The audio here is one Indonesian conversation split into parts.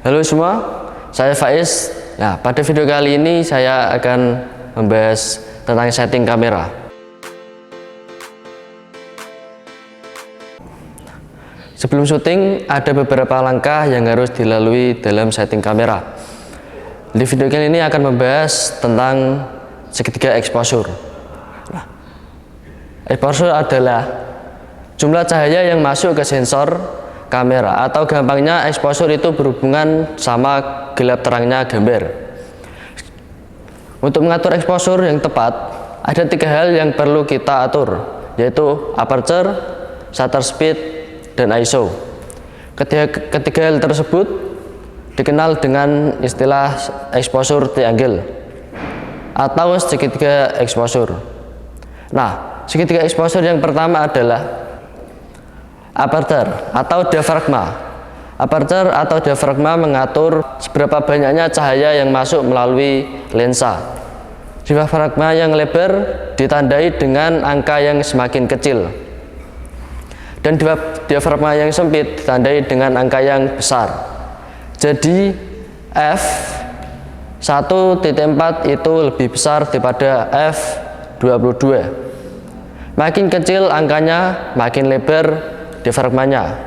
Halo semua, saya Faiz. Nah, pada video kali ini saya akan membahas tentang setting kamera. Sebelum syuting, ada beberapa langkah yang harus dilalui dalam setting kamera. Di video kali ini akan membahas tentang segitiga exposure. Nah, exposure adalah jumlah cahaya yang masuk ke sensor kamera, atau gampangnya exposure itu berhubungan sama gelap terangnya gambar. Untuk mengatur exposure yang tepat, ada 3 hal yang perlu kita atur, yaitu aperture, shutter speed, dan ISO. Ketiga hal tersebut dikenal dengan istilah exposure triangle atau segitiga exposure. Nah, segitiga exposure yang pertama adalah aperture atau diafragma. Aperture atau diafragma mengatur seberapa banyaknya cahaya yang masuk melalui lensa. Diafragma yang lebar ditandai dengan angka yang semakin kecil, dan diafragma yang sempit ditandai dengan angka yang besar. Jadi f1.4 itu lebih besar daripada f22. Makin kecil angkanya, makin lebar diafragmanya,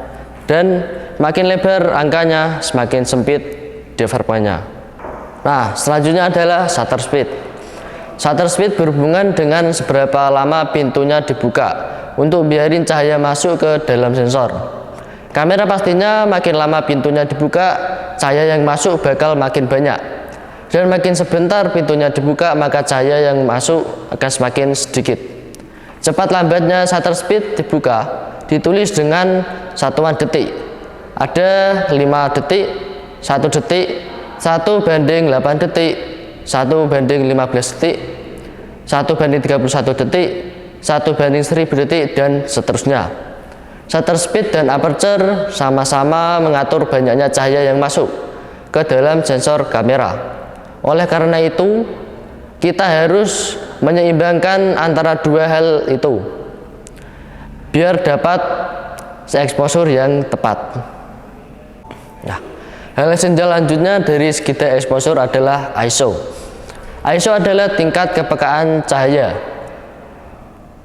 dan makin lebar angkanya, semakin sempit diafragmanya. Nah, selanjutnya adalah shutter speed. Shutter speed berhubungan dengan seberapa lama pintunya dibuka untuk biarin cahaya masuk ke dalam sensor. Kamera pastinya makin lama pintunya dibuka, cahaya yang masuk bakal makin banyak, dan makin sebentar pintunya dibuka, maka cahaya yang masuk akan semakin sedikit. Cepat lambatnya shutter speed dibuka ditulis dengan satuan detik. Ada 5 detik, 1 detik, 1/8 detik, 1/15 detik, 1/31 detik, 1/1000 detik, dan seterusnya. Shutter speed dan aperture sama-sama mengatur banyaknya cahaya yang masuk ke dalam sensor kamera. Oleh karena itu, kita harus menyeimbangkan antara 2 hal itu biar dapat exposure yang tepat. Nah, hal selanjutnya dari segitiga exposure adalah ISO. ISO adalah tingkat kepekaan cahaya,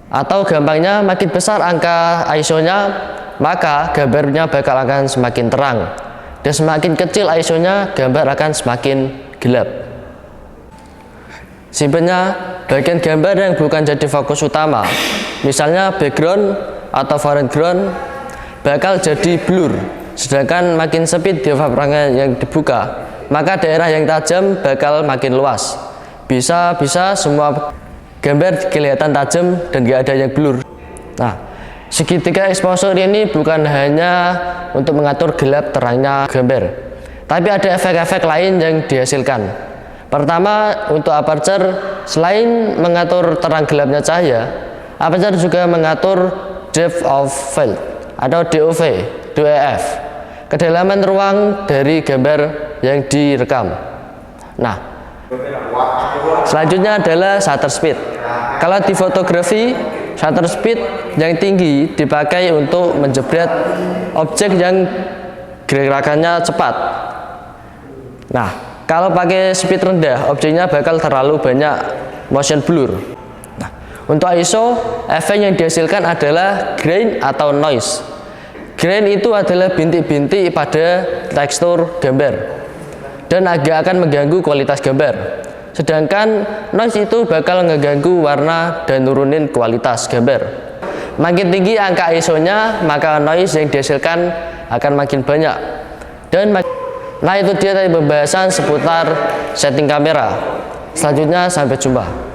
atau gampangnya makin besar angka ISO-nya, maka gambarnya bakal akan semakin terang, dan semakin kecil ISO-nya, gambar akan semakin gelap. Simpelnya, bagian gambar yang bukan jadi fokus utama, misalnya background atau foreground, bakal jadi blur, sedangkan makin sempit diafragma yang dibuka, maka daerah yang tajam bakal makin luas. Bisa semua gambar kelihatan tajam dan gak ada yang blur. Nah, segitiga exposure ini bukan hanya untuk mengatur gelap terangnya gambar, tapi ada efek-efek lain yang dihasilkan. Pertama, untuk aperture, selain mengatur terang gelapnya cahaya, aperture juga mengatur depth of field atau DOF, kedalaman ruang dari gambar yang direkam. Nah, selanjutnya adalah shutter speed. Kalau di fotografi, shutter speed yang tinggi dipakai untuk menjepret objek yang gerakannya cepat. Nah, kalau pakai speed rendah, objeknya bakal terlalu banyak motion blur. Untuk ISO, efek yang dihasilkan adalah grain atau noise. Grain itu adalah bintik-bintik pada tekstur gambar dan agak akan mengganggu kualitas gambar. Sedangkan noise itu bakal ngeganggu warna dan nurunin kualitas gambar. Makin tinggi angka ISO-nya, maka noise yang dihasilkan akan makin banyak. Nah, itu dia tadi pembahasan seputar setting kamera. Selanjutnya sampai jumpa.